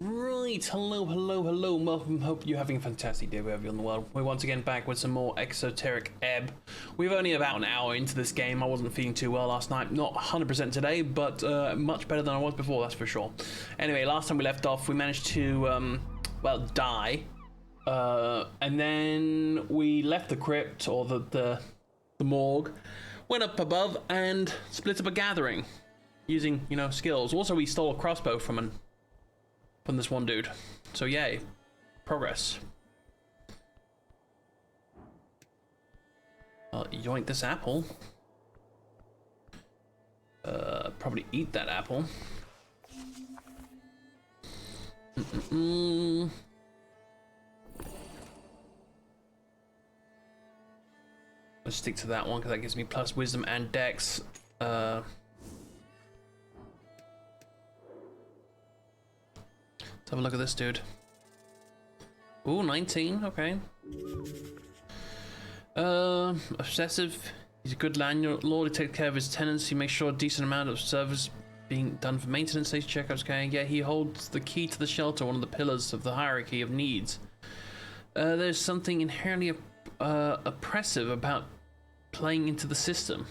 Right, hello, and welcome. Hope you're having a fantastic day wherever you're in the world. We're once again back with some more Esoteric Ebb. We're only about an hour into this game. I wasn't feeling too well last night. Not 100% today, but much better than I was before, that's for sure. Anyway, last time we left off, we managed to, well, die. And then we left the crypt, or the morgue, went up above and split up a gathering using, skills. Also, we stole a crossbow from this one dude. So yay. Progress. I'll yoink this apple. Probably eat that apple. Let's stick to that one because that gives me plus wisdom and dex. Let's have a look at this dude. Ooh, 19, okay. Obsessive. He's a good landlord. He takes care of his tenants. He makes sure a decent amount of service being done for maintenance, safety checkups, okay. Yeah, he holds the key to the shelter, one of the pillars of the hierarchy of needs. There's something inherently oppressive about playing into the system.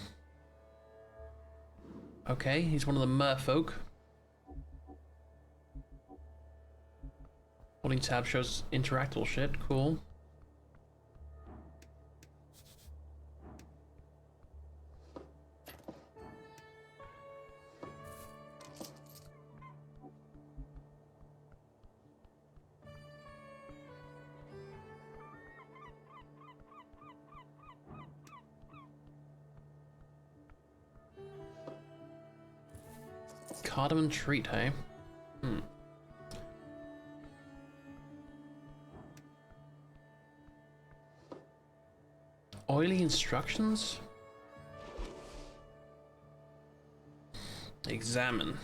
Okay, he's one of the merfolk. Holding tab shows interactable shit. Cool. Cardamom treat, hey? Oily instructions? Examine.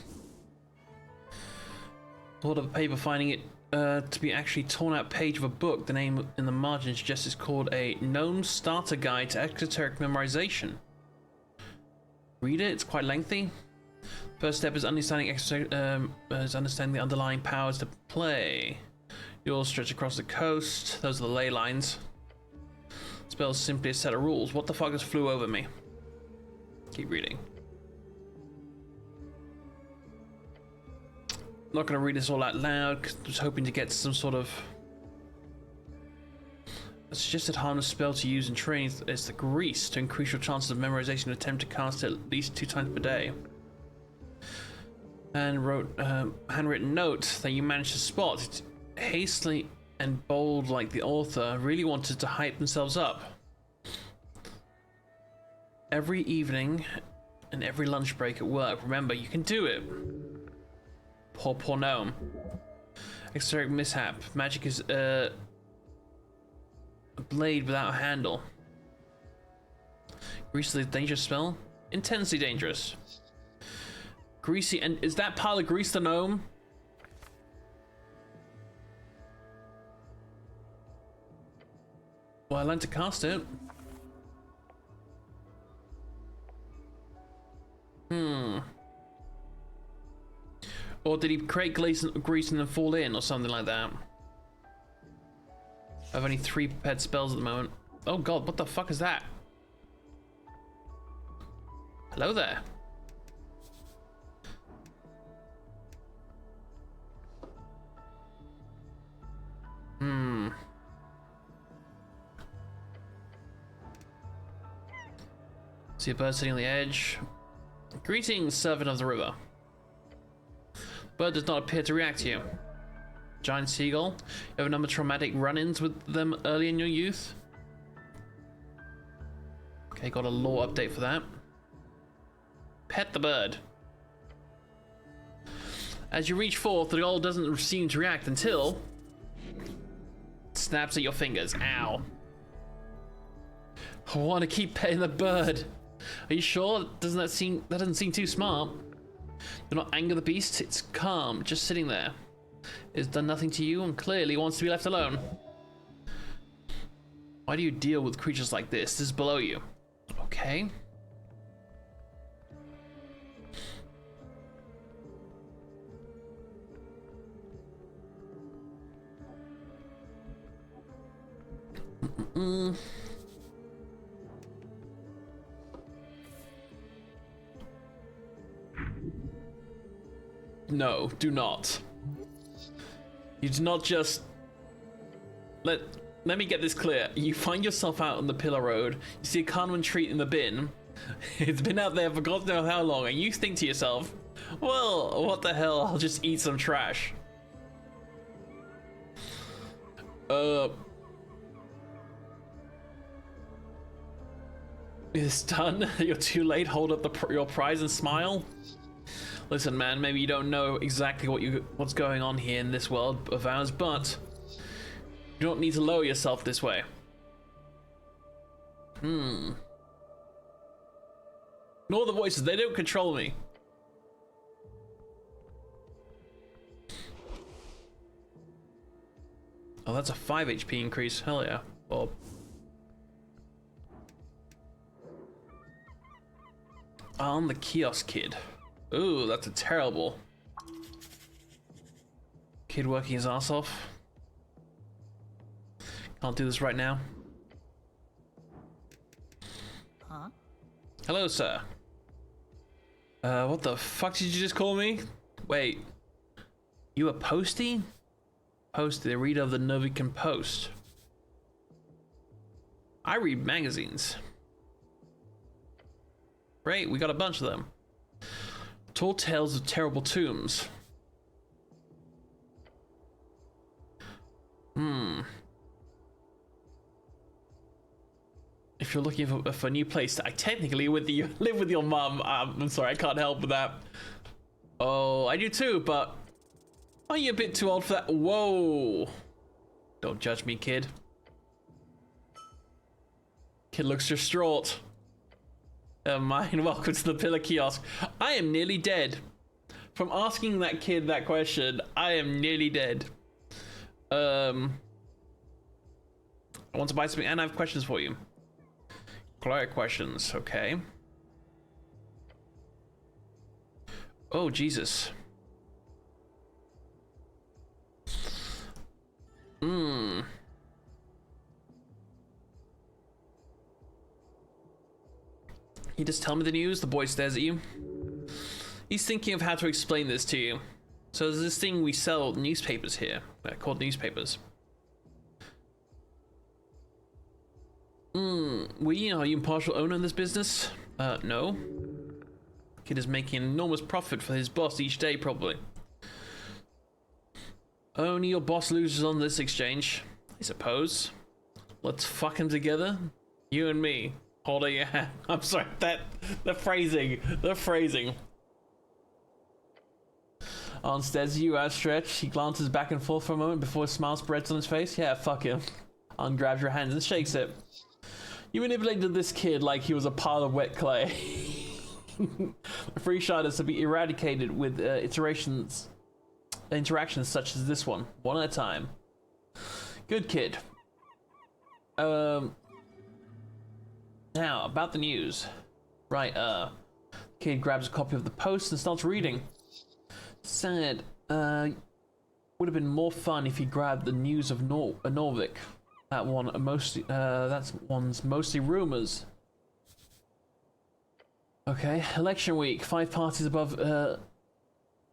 Thought of a paper, finding it to be actually torn out page of a book. The name in the margin suggests it's called a Gnome Starter Guide to Esoteric Memorization. Read it, it's quite lengthy. First step is understanding the underlying powers to play. Yours stretch across the coast. Those are the ley lines. Spells simply a set of rules. What the fuck just flew over me? Keep reading. Not gonna read this all out loud, cause I was hoping to get some sort of... A suggested harmless spell to use in training is the grease to increase your chances of memorization. Attempt to cast it at least 2 times per day. And wrote handwritten note that you managed to spot. It's hastily and bold, like the author really wanted to hype themselves up. Every evening and every lunch break at work, remember, you can do it. Poor gnome. Esoteric mishap. Magic is a blade without a handle. Greasy dangerous spell? Intensely dangerous. Greasy, and is that pile of grease the gnome? Well, I learned to cast it. Or did he create grease and then fall in or something like that? I have only 3 prepared spells at the moment. Oh god, what the fuck is that? Hello there. See a bird sitting on the edge. Greetings, servant of the river. Bird does not appear to react to you. Giant seagull. You have a number of traumatic run-ins with them early in your youth. Okay, got a lore update for that. Pet the bird. As you reach forth, the gull doesn't seem to react until... it snaps at your fingers. Ow. I want to keep petting the bird. Are you sure? That doesn't seem too smart. Do not anger the beast. It's calm, just sitting there. It's done nothing to you and clearly wants to be left alone. Why do you deal with creatures like this? This is below you. Okay. No, do not. You do not just... Let me get this clear. You find yourself out on the Pillar Road, you see a Carnarvon treat in the bin. It's been out there for God knows how long, and you think to yourself, well, what the hell, I'll just eat some trash. It's done. You're too late. Hold up your prize and smile. Listen, man, maybe you don't know exactly what's going on here in this world of ours, but you don't need to lower yourself this way. Ignore the voices, they don't control me. Oh, that's a 5 HP increase. Hell yeah, Bob. I'm the kiosk kid. Ooh, that's a terrible. Kid working his ass off. Can't do this right now. Huh? Hello, sir. What the fuck did you just call me? Wait. You a postie? Postie, the reader of the Novican Post. I read magazines. Great, we got a bunch of them. Tall tales of terrible tombs. If you're looking for a new place, I technically live with your mum. I'm sorry, I can't help with that. Oh, I do too, but are you a bit too old for that? Whoa! Don't judge me, kid. Kid looks distraught. Mine, welcome to the Pillar Kiosk. I am nearly dead. From asking that kid that question, I am nearly dead. I want to buy something and I have questions for you. Cleric questions, okay. Oh, Jesus. You just tell me the news, the boy stares at you. He's thinking of how to explain this to you. So there's this thing we sell newspapers here, called newspapers. Are you impartial owner in this business? No. Kid is making an enormous profit for his boss each day, probably. Only your boss loses on this exchange, I suppose. Let's fuck him together, you and me. Holding your hand. I'm sorry, the phrasing. Arn stares at you outstretched. He glances back and forth for a moment before a smile spreads on his face. Yeah, fuck him. Arn grabs your hands and shakes it. You manipulated this kid like he was a pile of wet clay. The free shard is to be eradicated with interactions such as this one at a time. Good kid. Now, about the news. Right, kid grabs a copy of the Post and starts reading. Said, would have been more fun if he grabbed the news of Norvik. That's one's mostly rumors. Okay, election week. 5 parties above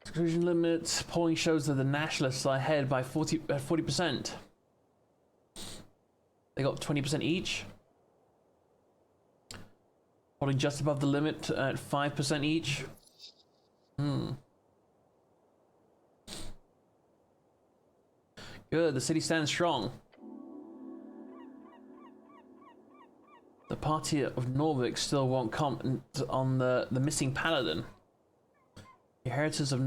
exclusion limit. Polling shows that the nationalists are ahead by 40%. They got 20% each. Holding just above the limit at 5% each. Good, the city stands strong. The party of Norvik still won't comment on the missing paladin. The inheritors of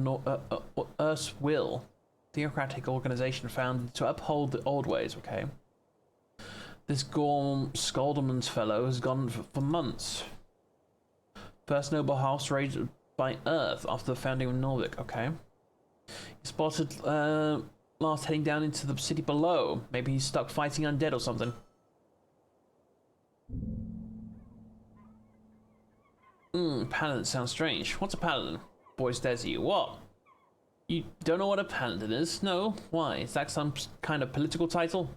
Earth's will. Theocratic organization founded to uphold the old ways, okay? This Gorm Skolderman's fellow has gone for months. First noble house raised by Earth after the founding of Norvik, okay? He spotted last heading down into the city below. Maybe he's stuck fighting undead or something. Paladin sounds strange. What's a paladin? Boy stares at you. What? You don't know what a paladin is? No? Why? Is that some kind of political title?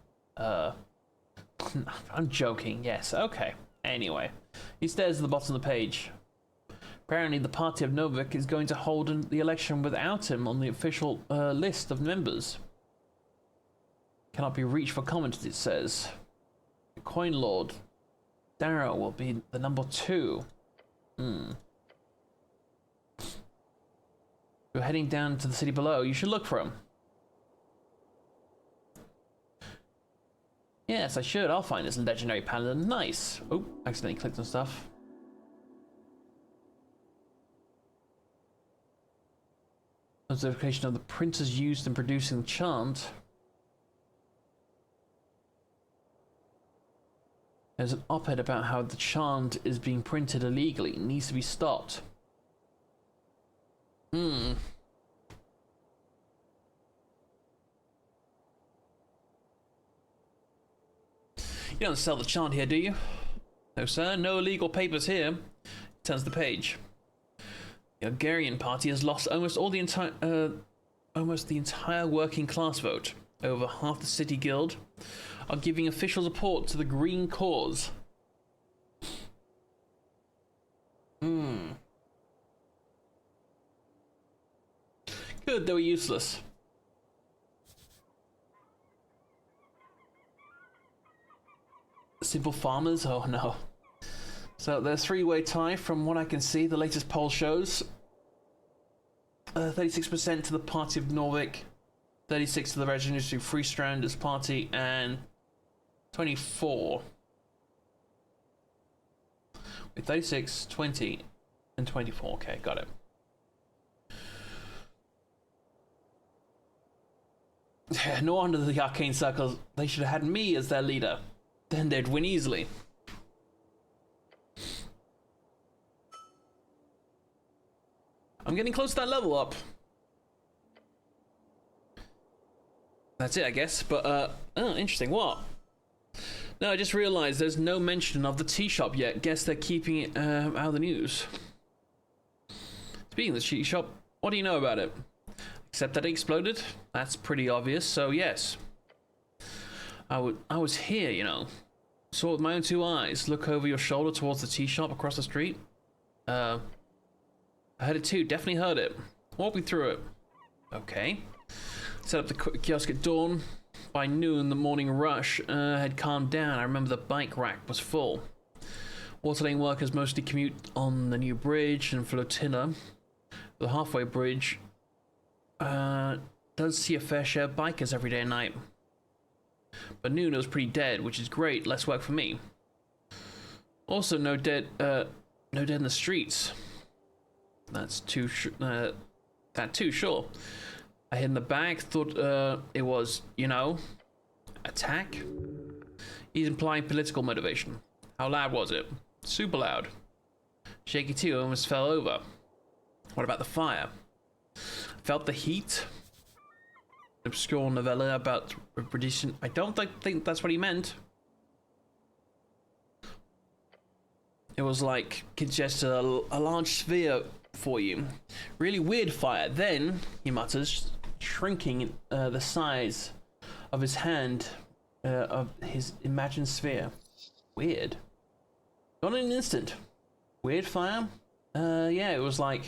I'm joking, yes, okay. Anyway, he stares at the bottom of the page. Apparently, the party of Novik is going to hold the election without him on the official list of members. Cannot be reached for comment, it says. The Coin Lord, Darrow, will be the number 2. You're heading down to the city below. You should look for him. Yes, I should. I'll find this legendary paladin. Nice. Oh, accidentally clicked on stuff. Observation of the printers used in producing the chant. There's an op-ed about how the chant is being printed illegally. It needs to be stopped. You don't sell the chant here, do you? No, sir. No illegal papers here. Turns the page. The Hungarian party has lost almost the entire working class vote. Over half the city guild are giving official support to the green cause. Good, they were useless. Simple farmers? Oh no. So there's a 3-way tie from what I can see. The latest poll shows 36% to the party of Norvik, 36 to the Regenerative Freestranders party, and 24 with 36, 20, and 24. Okay, got it. No wonder the Arcane Circles, they should have had me as their leader. Then they'd win easily. I'm getting close to that level up. That's it, I guess. But, oh, interesting. What? No, I just realized there's no mention of the tea shop yet. Guess they're keeping it out of the news. Speaking of the tea shop, what do you know about it? Except that it exploded? That's pretty obvious, so yes. I was here, you know. Saw it with my own 2 eyes. Look over your shoulder towards the tea shop across the street. I heard it too, definitely heard it. Walk me through it. Okay. Set up the kiosk at dawn. By noon, the morning rush had calmed down. I remember the bike rack was full. Water lane workers mostly commute on the new bridge and Flotilla. The halfway bridge does see a fair share of bikers every day and night. But noon it was pretty dead, which is great. Less work for me. Also, no dead in the streets. That's too sure. I hid in the bag, thought it was, you know, attack. He's implying political motivation. How loud was it? Super loud. Shaky too, almost fell over. What about the fire? Felt the heat? Obscure novella about reproduction. I don't think that's what he meant. It was like congested a large sphere for you. Really weird fire. Then, he mutters, shrinking the size of his hand of his imagined sphere. Weird. Gone in an instant. Weird fire? Yeah, it was like...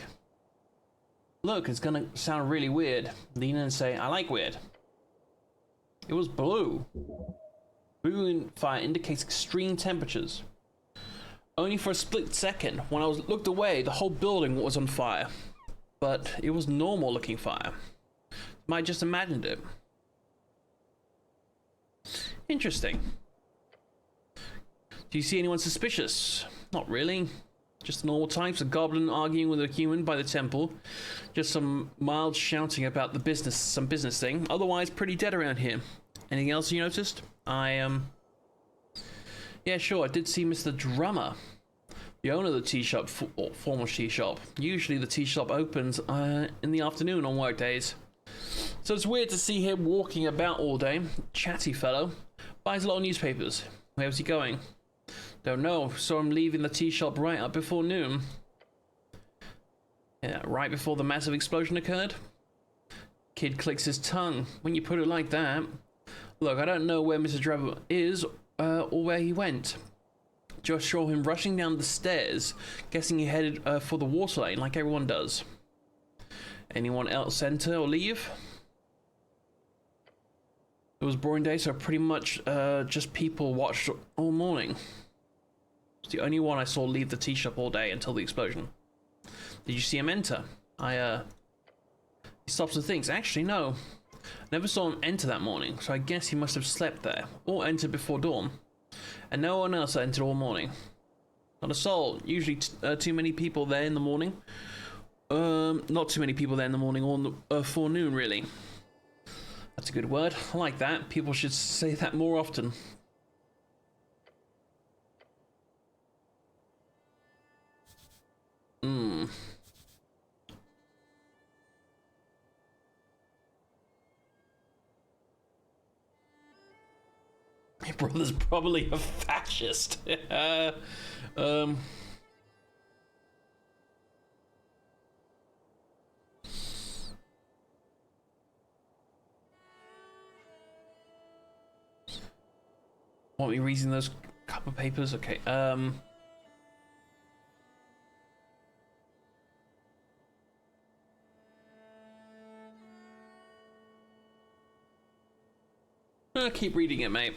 Look, it's gonna sound really weird. Lean in and say, I like weird. It was blue. Blue in fire indicates extreme temperatures. Only for a split second. When I looked away, the whole building was on fire. But it was normal looking fire. Might just imagined it. Interesting. Do you see anyone suspicious? Not really. Just normal types, a goblin arguing with a human by the temple. Just some mild shouting about the business, some business thing. Otherwise, pretty dead around here. Anything else you noticed? Yeah, sure, I did see Mr. Drummer, the owner of the tea shop, former tea shop. Usually the tea shop opens in the afternoon on work days. So it's weird to see him walking about all day. Chatty fellow. Buys a lot of newspapers. Where's he going? Don't know. Saw him leaving the tea shop right up before noon. Yeah, right before the massive explosion occurred. Kid clicks his tongue. When you put it like that. Look, I don't know where Mr. Drummer is or where he went. Just saw him rushing down the stairs, guessing he headed for the water lane like everyone does. Anyone else enter or leave? It was a boring day, so pretty much just people watched all morning. It's the only one I saw leave the tea shop all day until the explosion. Did you see him enter? He stops and thinks. Actually, no. Never saw him enter that morning, so I guess he must have slept there, or entered before dawn. And no one else entered all morning. Not a soul. Usually too many people there in the morning. Not too many people there in the morning or in the forenoon, really. That's a good word. I like that. People should say that more often. My brother's probably a fascist. Want me reading those couple of papers? Okay. Keep reading it, mate.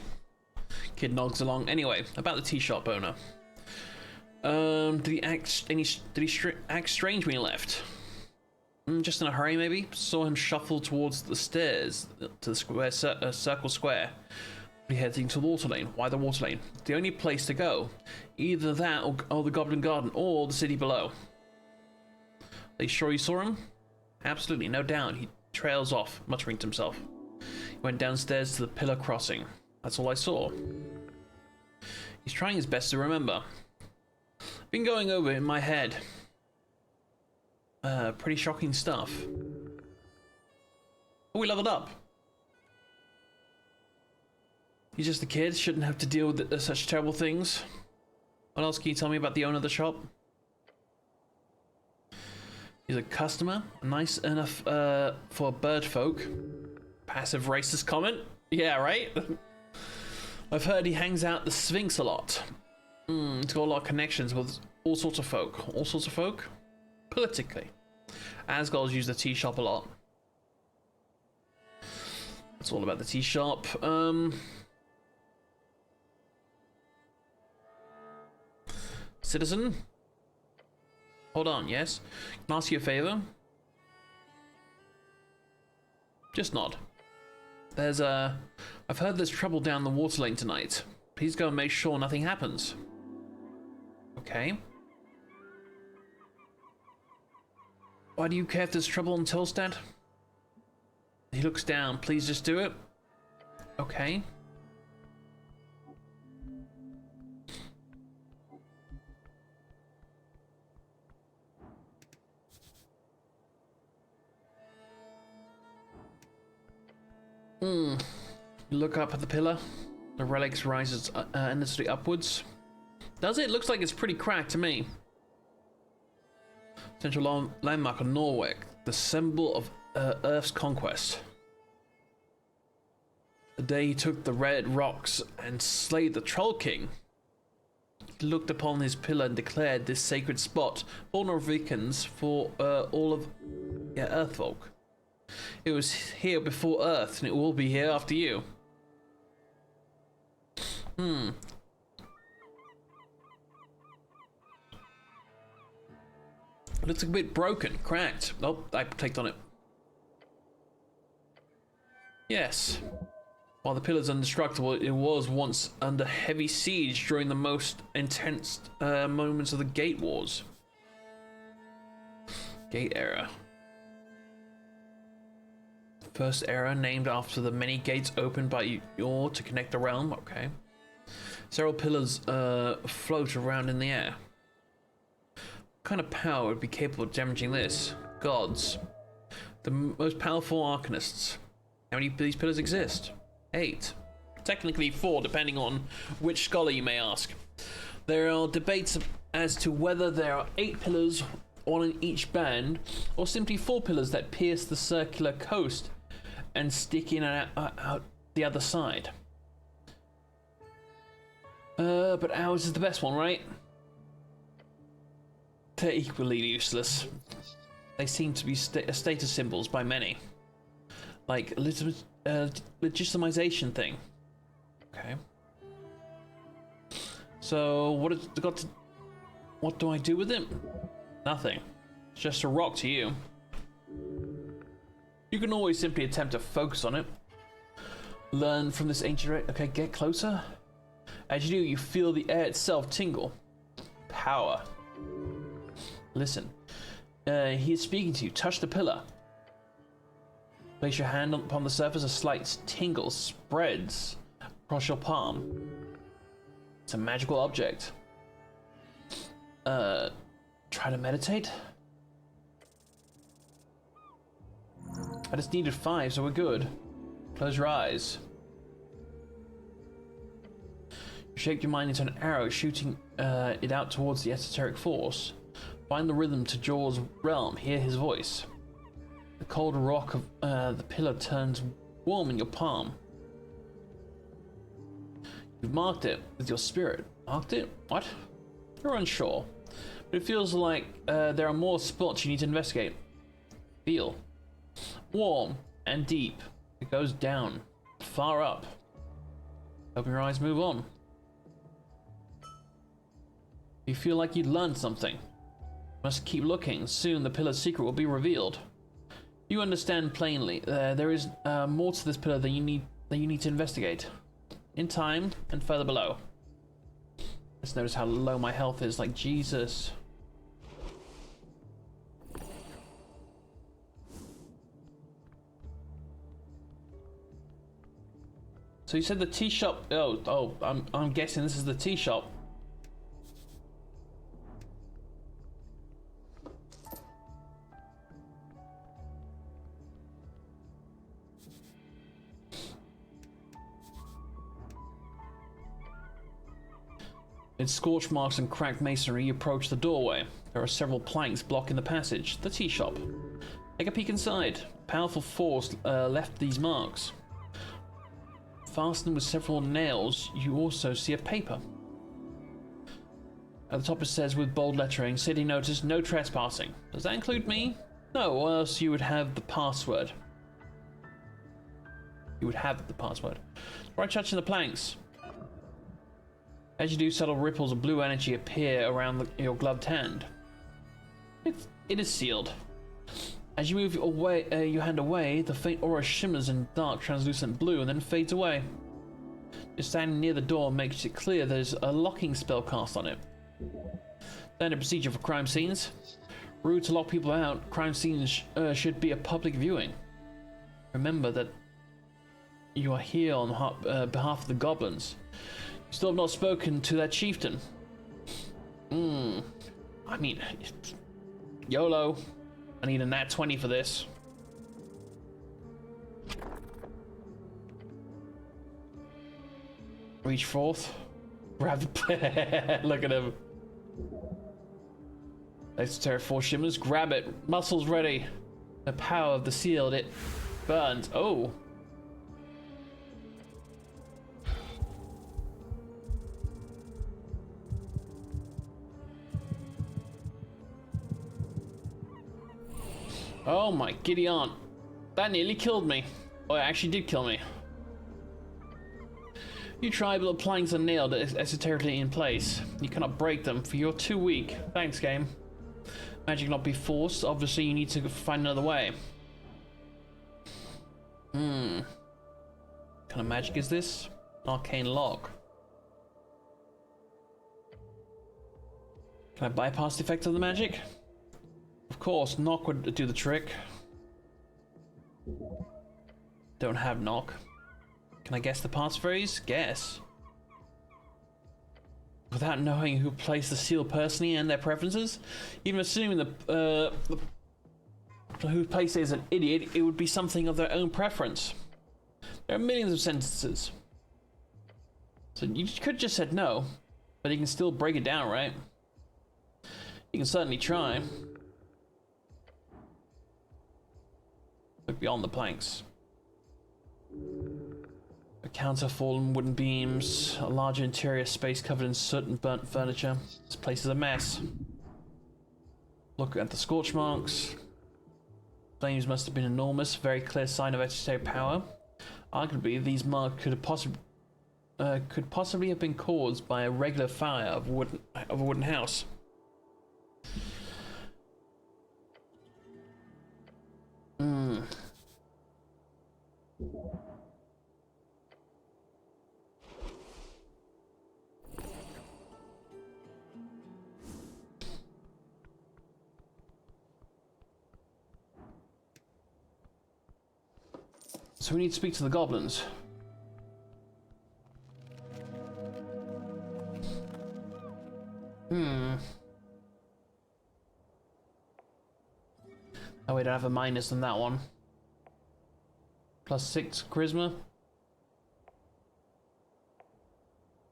Kid nods along. Anyway, about the tea shop owner. Did he act strange when he left? Just in a hurry, maybe. Saw him shuffle towards the stairs to the square, circle square. He heading to the water lane. Why the water lane? The only place to go. Either that or the Goblin Garden or the city below. Are you sure you saw him? Absolutely, no doubt. He trails off, muttering to himself. He went downstairs to the pillar crossing. That's all I saw. He's trying his best to remember. Been going over it in my head. Pretty shocking stuff. Oh, we leveled up. He's just a kid, shouldn't have to deal with such terrible things. What else can you tell me about the owner of the shop? He's a customer, nice enough for bird folk. Passive racist comment? Yeah, right? I've heard he hangs out the Sphinx a lot. He's got a lot of connections with all sorts of folk. All sorts of folk? Politically. Asgulls use the tea shop a lot. That's all about the tea shop. Citizen? Hold on, yes? Can I ask you a favor? Just nod. There's I've heard there's trouble down the water lane tonight. Please go and make sure nothing happens. Okay. Why do you care if there's trouble in Tilstead? He looks down. Please just do it. Okay. You look up at the pillar. The relics rises endlessly upwards. Does it? Looks like it's pretty cracked to me. Central landmark of Norway, the symbol of Earth's conquest. The day he took the red rocks and slayed the Troll King. He looked upon his pillar and declared this sacred spot for Norvikans for all of Earthfolk. It was here before Earth, and it will be here after you. It looks a bit broken, cracked. Oh, I clicked on it. Yes. While the pillar's indestructible, it was once under heavy siege during the most intense moments of the Gate Wars. Gate era. First era, named after the many gates opened by Yor to connect the realm. Okay. Several pillars float around in the air. What kind of power would be capable of damaging this? Gods. The most powerful arcanists. How many of these pillars exist? 8. Technically 4, depending on which scholar you may ask. There are debates as to whether there are 8 pillars, one in each band, or simply 4 pillars that pierce the circular coast and stick in and out the other side. But ours is the best one, right? They're equally useless. They seem to be status symbols by many. Like a legitimization thing. Okay. So what do I do with it? Nothing. It's just a rock to you. You can always simply attempt to focus on it. Learn from this ancient... Okay, get closer. As you do, you feel the air itself tingle. Power. Listen. He is speaking to you. Touch the pillar. Place your hand upon the surface. A slight tingle spreads across your palm. It's a magical object. Try to meditate? I just needed 5, so we're good. Close your eyes. You shake your mind into an arrow, shooting it out towards the esoteric force. Find the rhythm to Jaw's realm. Hear his voice. The cold rock of the pillar turns warm in your palm. You've marked it with your spirit. Marked it? What? You're unsure. But it feels like there are more spots you need to investigate. Feel. Warm and deep. It goes down. Far up. Open your eyes, move on. You feel like you'd learned something. Must keep looking. Soon the pillar's secret will be revealed. You understand plainly. There is more to this pillar than you need to investigate. In time and further below. Let's notice how low my health is. Like Jesus. So you said the tea shop. Oh, I'm guessing this is the tea shop. In scorch marks and cracked masonry, you approach the doorway. There are several planks blocking the passage. The tea shop. Take a peek inside. Powerful force left these marks. Fastened with several nails, you also see a paper. At the top it says with bold lettering, city notice, no trespassing. Does that include me? No, or else you would have the password. You would have the password. Try touching the planks. As you do, subtle ripples of blue energy appear around your gloved hand. It is sealed. As you move your hand away, the faint aura shimmers in dark, translucent blue and then fades away. You're standing near the door makes it clear there's a locking spell cast on it. Standard procedure for crime scenes. Rude to lock people out, crime scenes should be a public viewing. Remember that you are here on behalf of the goblins. You still have not spoken to that chieftain. I mean, YOLO. I need a nat 20 for this. Reach forth. Grab the look at him. Esoteric force shimmers. Grab it. Muscles ready. The power of the sealed. It burns. Oh. Oh my giddy aunt. That nearly killed me. Oh, it actually did kill me. You try, but the planks are nailed esoterically in place. You cannot break them, for you're too weak. Thanks, game. Magic cannot be forced. Obviously, you need to find another way. What kind of magic is this? Arcane lock. Can I bypass the effect of the magic? Of course, knock would do the trick. Don't have knock. Can I guess the passphrase? Guess. Without knowing who placed the seal personally and their preferences, even assuming who placed it is an idiot, it would be something of their own preference. There are millions of sentences. So you could just said no, but you can still break it down, right? You can certainly try. Look beyond the planks. Counter fallen wooden beams, a large interior space covered in soot and burnt furniture. This place is a mess. Look at the scorch marks. Flames must have been enormous, very clear sign of esoteric power. Arguably, these marks could possibly have been caused by a regular fire of a wooden house. So we need to speak to the goblins. Oh, we don't have a minus on that one. +6 charisma.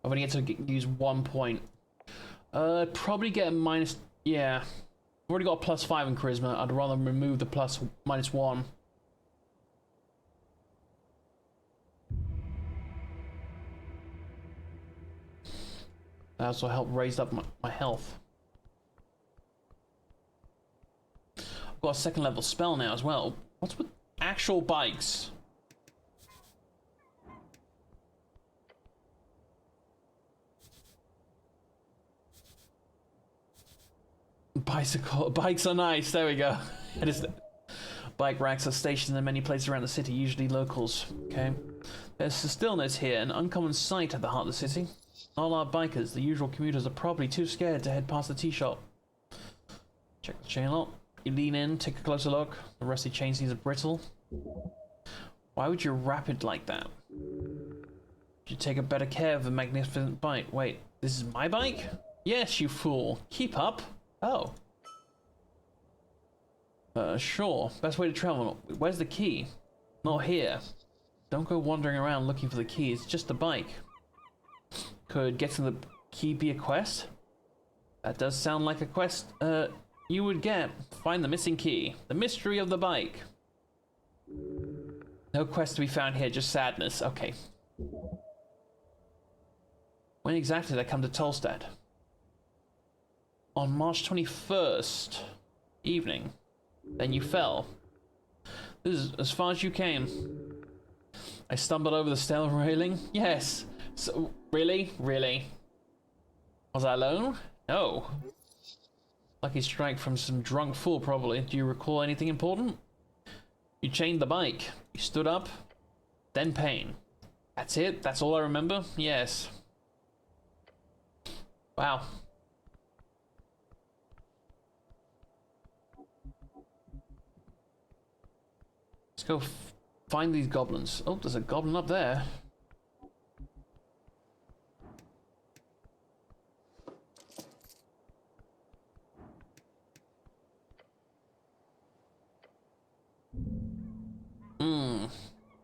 I've only get to use 1 point. Probably get a minus. Yeah, I've already got a +5 in charisma. I'd rather remove the -1. That also helped raise up my health. I've got a 2nd level spell now as well. What's with actual bikes? Bikes are nice, there we go. Bike racks are stationed in many places around the city, usually locals. Okay. There's a stillness here, an uncommon sight at the heart of the city. All our bikers, the usual commuters, are probably too scared to head past the tea shop. Check the chain lock. You lean in, take a closer look. The rusty chain seems brittle. Why would you wrap it like that? You take a better care of the magnificent bike. Wait, this is my bike? Yes, you fool. Keep up. Oh. Sure. Best way to travel. Where's the key? Not here. Don't go wandering around looking for the key. It's just a bike. Could getting the key be a quest? That does sound like a quest you would get. Find the missing key. The mystery of the bike. No quest to be found here, just sadness. Okay. When exactly did I come to Tolstad? On March 21st. Evening. Then you fell. This is as far as you came. I stumbled over the steel railing. Yes. So, really? Was I alone? No. Lucky strike from some drunk fool, probably. Do you recall anything important? You chained the bike. You stood up. Then pain. That's it? That's all I remember? Yes. Wow. Let's go find these goblins. Oh, there's a goblin up there.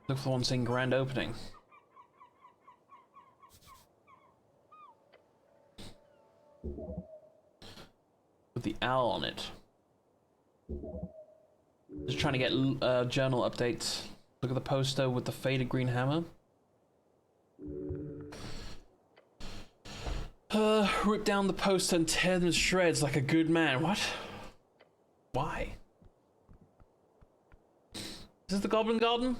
Look for the one saying grand opening. With the owl on it. Just trying to get journal updates. Look at the poster with the faded green hammer. Rip down the poster and tear them to shreds like a good man. What? Why? Is this the Goblin Garden?